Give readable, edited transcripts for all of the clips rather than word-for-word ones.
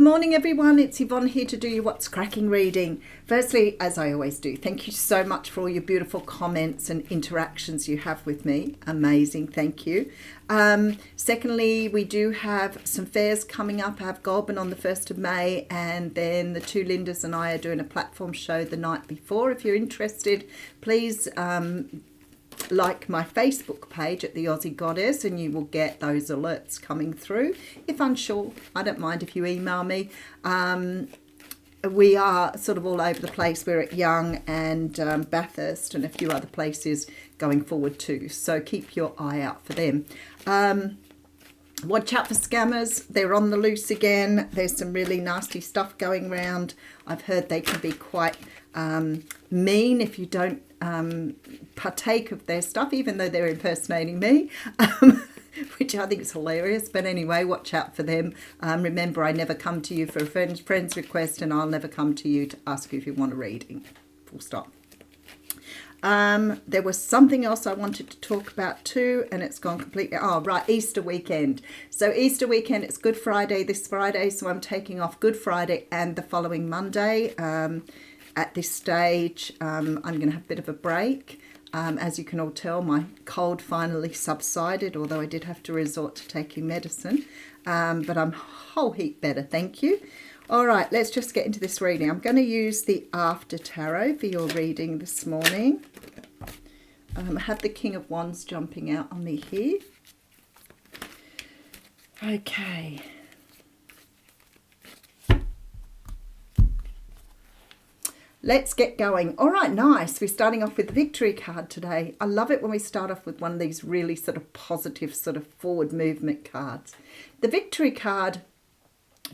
Morning everyone, it's Yvonne here to do your What's Cracking reading. Firstly, as I always do, thank you so much for all your beautiful comments and interactions you have with me. Amazing, thank you. Secondly, we do have some fairs coming up. I have Goulburn on the 1st of May, and then the two Lindas and I are doing a platform show the night before. If you're interested, please like my Facebook page at the Aussie Goddess, and you will get those alerts coming through. If unsure, I don't mind if you email me. We are sort of all over the place. We're at Young and Bathurst and a few other places going forward too, so keep your eye out for them. Watch out for scammers. They're on the loose again. There's some really nasty stuff going around. I've heard they can be quite mean if you don't partake of their stuff, even though they're impersonating me, which I think is hilarious. But anyway, watch out for them. Remember, I never come to you for a friend's request, and I'll never come to you to ask you if you want a reading. Full stop. There was something else I wanted to talk about too, and it's gone completely. Oh, right, Easter weekend. So Easter weekend, it's Good Friday this Friday, so I'm taking off Good Friday and the following Monday. At this stage, I'm going to have a bit of a break. As you can all tell, my cold finally subsided, although I did have to resort to taking medicine. But I'm a whole heap better, thank you. All right, let's just get into this reading. I'm going to use the After Tarot for your reading this morning. I have the King of Wands jumping out on me here. Okay. Let's get going. All right, nice. We're starting off with the Victory card today. I love it when we start off with one of these really sort of positive, sort of forward movement cards. The Victory card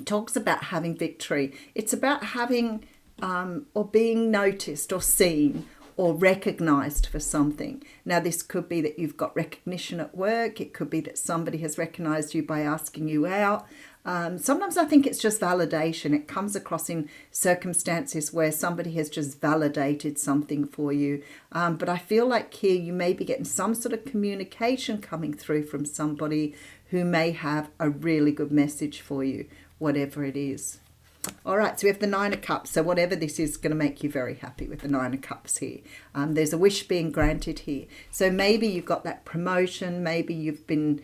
talks about having victory. It's about having or being noticed or seen or recognized for something. Now, this could be that you've got recognition at work. It could be that somebody has recognized you by asking you out. Sometimes I think it's just validation. It comes across in circumstances where somebody has just validated something for you. But I feel like here you may be getting some sort of communication coming through from somebody who may have a really good message for you, whatever it is. All right, so we have the Nine of Cups. So whatever this is going to make you very happy with the Nine of Cups here. There's a wish being granted here. So maybe you've got that promotion. Maybe you've been,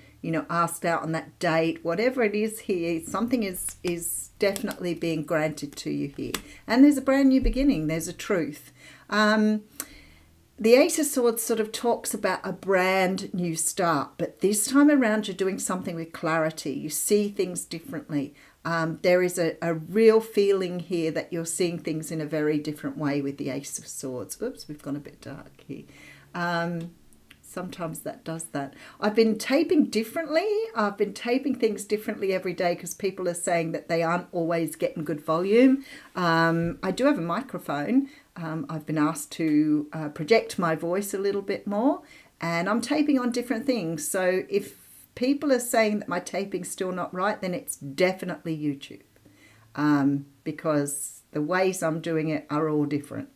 asked out on that date. Whatever it is here, something is definitely being granted to you here. And there's a brand new beginning. There's a truth. The Ace of Swords sort of talks about a brand new start. But this time around, you're doing something with clarity. You see things differently. There is a real feeling here that you're seeing things in a very different way with the Ace of Swords. Oops, we've gone a bit dark here. Sometimes that does that. I've been taping differently. I've been taping things differently every day because people are saying that they aren't always getting good volume. I do have a microphone. I've been asked to project my voice a little bit more, and I'm taping on different things. So if people are saying that my taping's still not right, then it's definitely YouTube, because the ways I'm doing it are all different.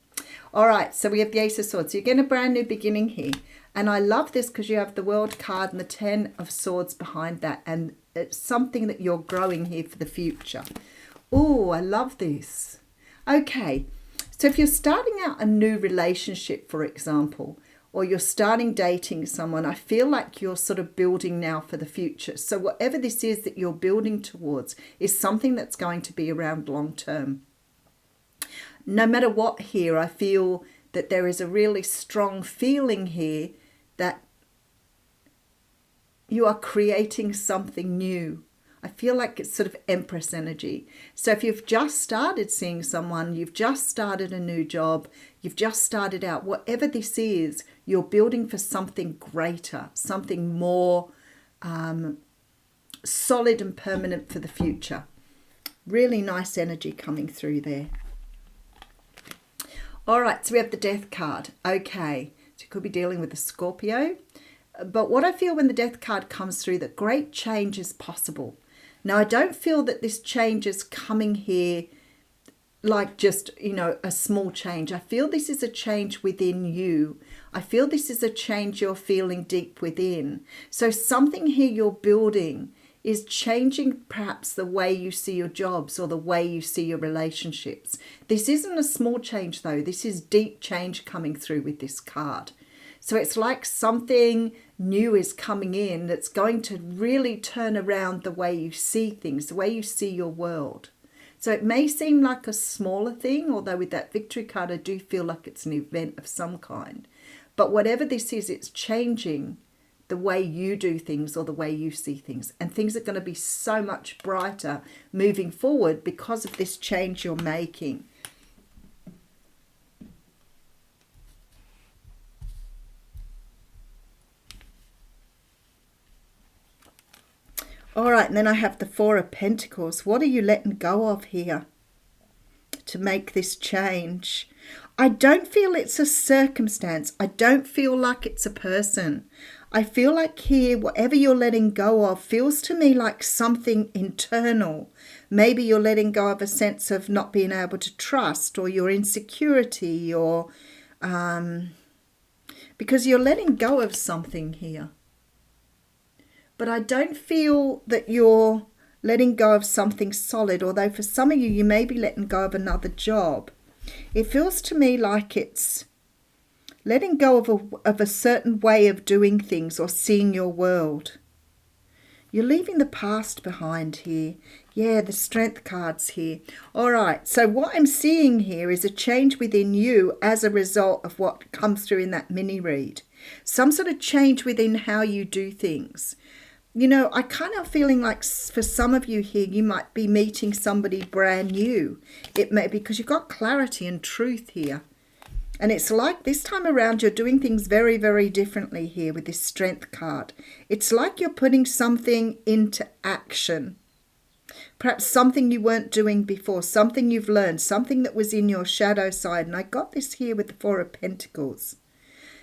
All right, so we have the Ace of Swords. So you're getting a brand new beginning here. And I love this because you have the World card and the Ten of Swords behind that. And it's something that you're growing here for the future. Oh, I love this. Okay, so if you're starting out a new relationship, for example, or you're starting dating someone, I feel like you're sort of building now for the future. So whatever this is that you're building towards is something that's going to be around long term. No matter what here, I feel that there is a really strong feeling here that you are creating something new. I feel like it's sort of Empress energy. So if you've just started seeing someone, you've just started a new job, you've just started out, whatever this is, you're building for something greater, something more solid and permanent for the future. Really nice energy coming through there. All right, so we have the Death card. Okay, so you could be dealing with a Scorpio. But what I feel when the Death card comes through, that great change is possible. Now, I don't feel that this change is coming here like just, a small change. I feel this is a change within you. I feel this is a change you're feeling deep within. So something here you're building is changing perhaps the way you see your jobs or the way you see your relationships. This isn't a small change though. This is deep change coming through with this card. So it's like something new is coming in that's going to really turn around the way you see things, the way you see your world. So it may seem like a smaller thing, although with that victory card, I do feel like it's an event of some kind. But whatever this is, it's changing the way you do things or the way you see things. And things are going to be so much brighter moving forward because of this change you're making. All right, and then I have the Four of Pentacles. What are you letting go of here to make this change? I don't feel it's a circumstance. I don't feel like it's a person. I feel like here, whatever you're letting go of feels to me like something internal. Maybe you're letting go of a sense of not being able to trust, or your insecurity, or because you're letting go of something here. But I don't feel that you're letting go of something solid, although for some of you, you may be letting go of another job. It feels to me like it's letting go of a certain way of doing things or seeing your world. You're leaving the past behind here. Yeah, the Strength card's here. All right, so what I'm seeing here is a change within you as a result of what comes through in that mini read. Some sort of change within how you do things. You know, I kind of feeling like for some of you here, you might be meeting somebody brand new. It may be because you've got clarity and truth here. And it's like this time around, you're doing things very, very differently here with this Strength card. It's like you're putting something into action. Perhaps something you weren't doing before, something you've learned, something that was in your shadow side. And I got this here with the Four of Pentacles.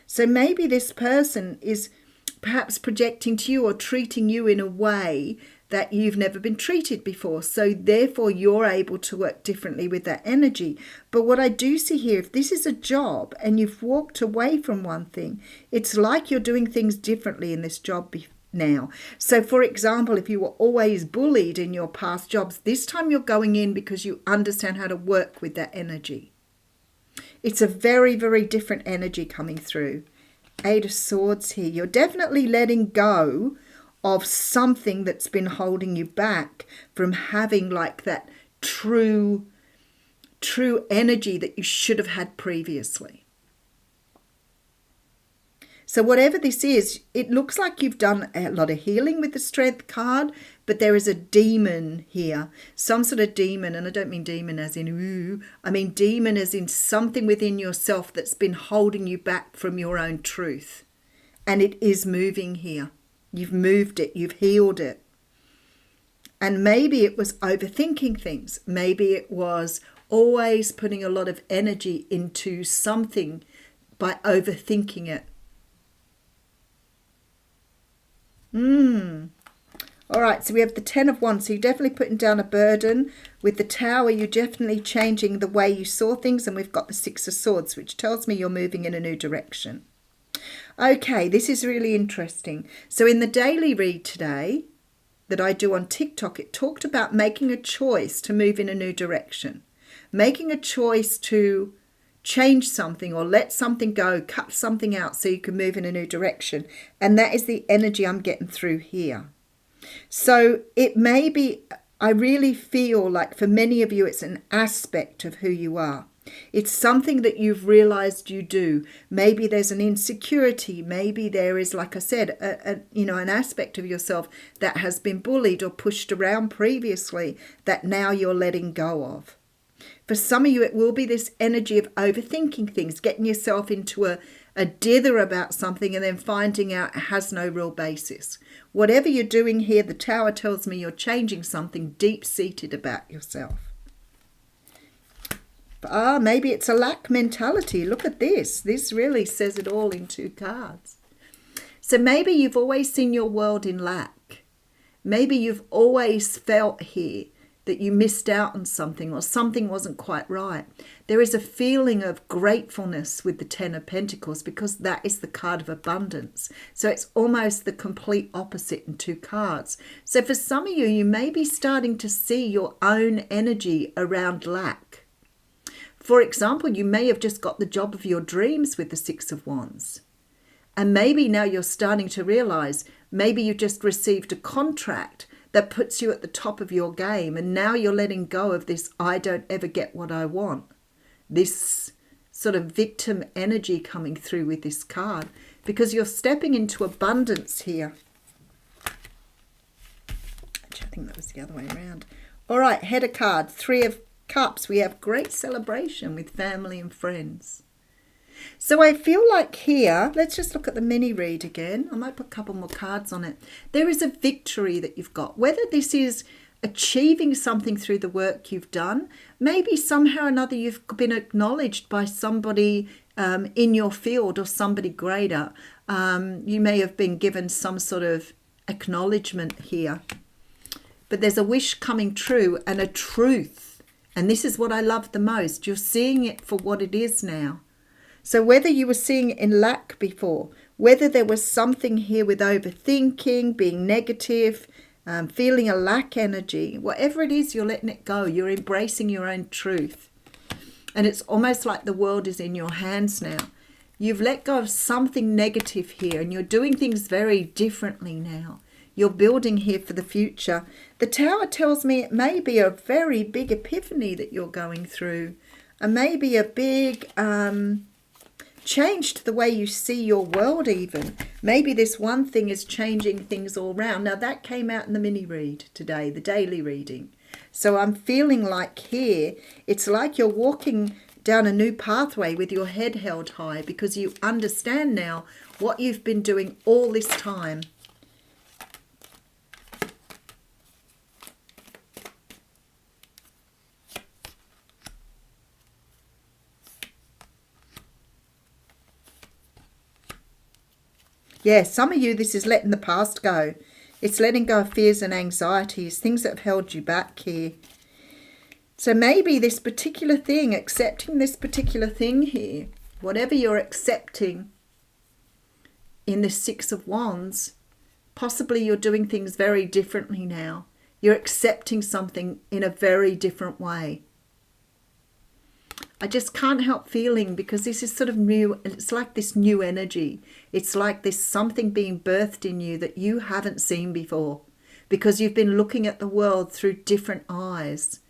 So maybe this person is perhaps projecting to you or treating you in a way that you've never been treated before. So therefore you're able to work differently with that energy. But what I do see here, if this is a job and you've walked away from one thing, it's like you're doing things differently in this job now. So for example, if you were always bullied in your past jobs, this time you're going in because you understand how to work with that energy. It's a very, very different energy coming through. Eight of Swords here. You're definitely letting go of something that's been holding you back from having like that true energy that you should have had previously. So whatever this is, it looks like you've done a lot of healing with the Strength card, but there is a demon here, some sort of demon, and I don't mean demon as in ooh, I mean demon as in something within yourself that's been holding you back from your own truth. And it is moving here. You've moved it, you've healed it. And maybe it was overthinking things. Maybe it was always putting a lot of energy into something by overthinking it. All right, so we have the Ten of Wands. So you're definitely putting down a burden. With the Tower, you're definitely changing the way you saw things. And we've got the Six of Swords, which tells me you're moving in a new direction. Okay, this is really interesting. So in the daily read today that I do on TikTok, it talked about making a choice to move in a new direction. Making a choice to change something or let something go, cut something out so you can move in a new direction. And that is the energy I'm getting through here. So it may be, I really feel like for many of you, it's an aspect of who you are. It's something that you've realized you do. Maybe there's an insecurity. Maybe there is, like I said, an aspect of yourself that has been bullied or pushed around previously that now you're letting go of. For some of you, it will be this energy of overthinking things, getting yourself into a dither about something and then finding out it has no real basis. Whatever you're doing here, the Tower tells me you're changing something deep-seated about yourself. Maybe it's a lack mentality. Look at this. This really says it all in two cards. So maybe you've always seen your world in lack. Maybe you've always felt here that you missed out on something or something wasn't quite right. There is a feeling of gratefulness with the Ten of Pentacles because that is the card of abundance. So it's almost the complete opposite in two cards. So for some of you, you may be starting to see your own energy around lack. For example, you may have just got the job of your dreams with the Six of Wands. And maybe now you're starting to realize maybe you just received a contract that puts you at the top of your game, and now you're letting go of this I don't ever get what I want. This sort of victim energy coming through with this card because you're stepping into abundance here. Actually, I think that was the other way around. All right, header card, Three of Cups. We have great celebration with family and friends. So I feel like here, let's just look at the mini read again. I might put a couple more cards on it. There is a victory that you've got. Whether this is achieving something through the work you've done, maybe somehow or another you've been acknowledged by somebody in your field or somebody greater. You may have been given some sort of acknowledgement here. But there's a wish coming true and a truth. And this is what I love the most. You're seeing it for what it is now. So whether you were seeing it in lack before, whether there was something here with overthinking, being negative, feeling a lack energy, whatever it is, you're letting it go. You're embracing your own truth. And it's almost like the world is in your hands now. You've let go of something negative here and you're doing things very differently now. You're building here for the future. The Tower tells me it may be a very big epiphany that you're going through. And maybe a big change to the way you see your world even. Maybe this one thing is changing things all round. Now that came out in the mini read today, the daily reading. So I'm feeling like here, it's like you're walking down a new pathway with your head held high because you understand now what you've been doing all this time. Yeah, some of you, this is letting the past go. It's letting go of fears and anxieties, things that have held you back here. So maybe this particular thing, accepting this particular thing here, whatever you're accepting in the Six of Wands, possibly you're doing things very differently now. You're accepting something in a very different way. I just can't help feeling because this is sort of new. It's like this new energy. It's like there's something being birthed in you that you haven't seen before because you've been looking at the world through different eyes.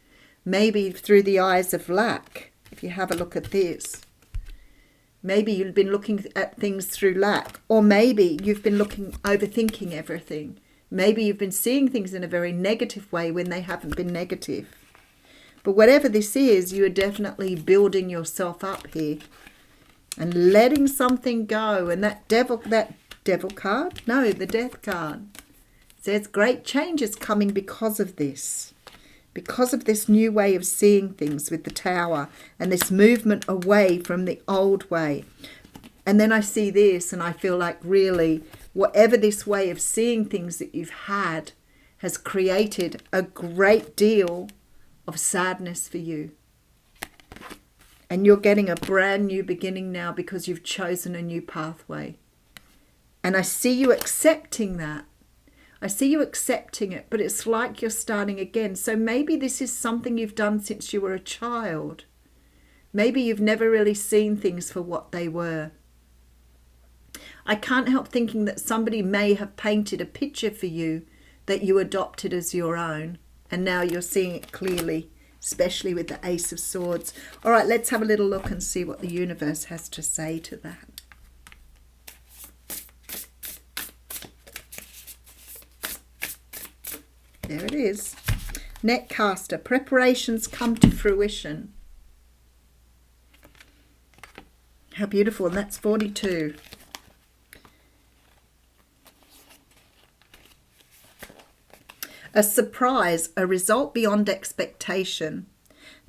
Maybe through the eyes of lack. If you have a look at this. Maybe you've been looking at things through lack. Or maybe you've been overthinking everything. Maybe you've been seeing things in a very negative way when they haven't been negative. But whatever this is, you are definitely building yourself up here and letting something go. And that devil card? No, the death card says great changes coming because of this. Because of this new way of seeing things with the Tower and this movement away from the old way. And then I see this and I feel like really whatever this way of seeing things that you've had has created a great deal of sadness for you. And you're getting a brand new beginning now because you've chosen a new pathway. And I see you accepting that. I see you accepting it, but it's like you're starting again. So maybe this is something you've done since you were a child. Maybe you've never really seen things for what they were. I can't help thinking that somebody may have painted a picture for you that you adopted as your own. And now you're seeing it clearly, especially with the Ace of Swords. All right, let's have a little look and see what the universe has to say to that. There it is. Netcaster, preparations come to fruition. How beautiful, and that's 42. A surprise, a result beyond expectation.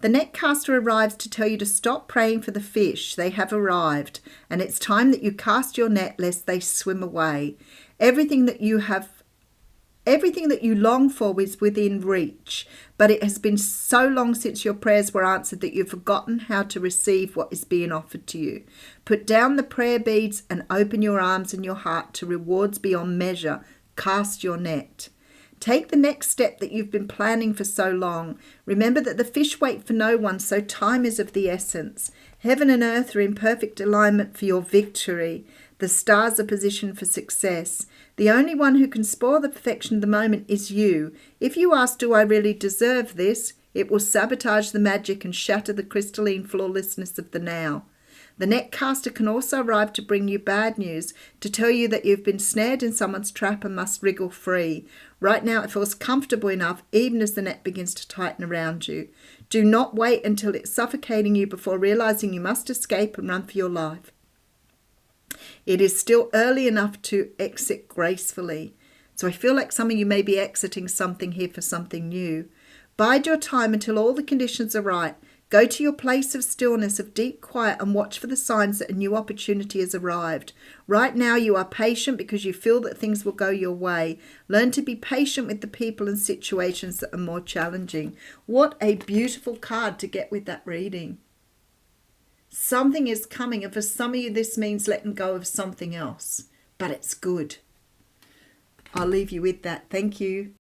The netcaster arrives to tell you to stop praying for the fish. They have arrived, and it's time that you cast your net lest they swim away. Everything that you have Everything that you long for is within reach, but it has been so long since your prayers were answered that you've forgotten how to receive what is being offered to you. Put down the prayer beads and open your arms and your heart to rewards beyond measure. Cast your net. Take the next step that you've been planning for so long. Remember that the fish wait for no one, so time is of the essence. Heaven and earth are in perfect alignment for your victory. The stars are positioned for success. The only one who can spoil the perfection of the moment is you. If you ask, do I really deserve this? It will sabotage the magic and shatter the crystalline flawlessness of the now. The net caster can also arrive to bring you bad news, to tell you that you've been snared in someone's trap and must wriggle free. Right now it feels comfortable enough, even as the net begins to tighten around you. Do not wait until it's suffocating you before realizing you must escape and run for your life. It is still early enough to exit gracefully. So I feel like some of you may be exiting something here for something new. Bide your time until all the conditions are right. Go to your place of stillness, of deep quiet, and watch for the signs that a new opportunity has arrived. Right now you are patient because you feel that things will go your way. Learn to be patient with the people and situations that are more challenging. What a beautiful card to get with that reading. Something is coming, and for some of you this means letting go of something else, but it's good. I'll leave you with that. Thank you.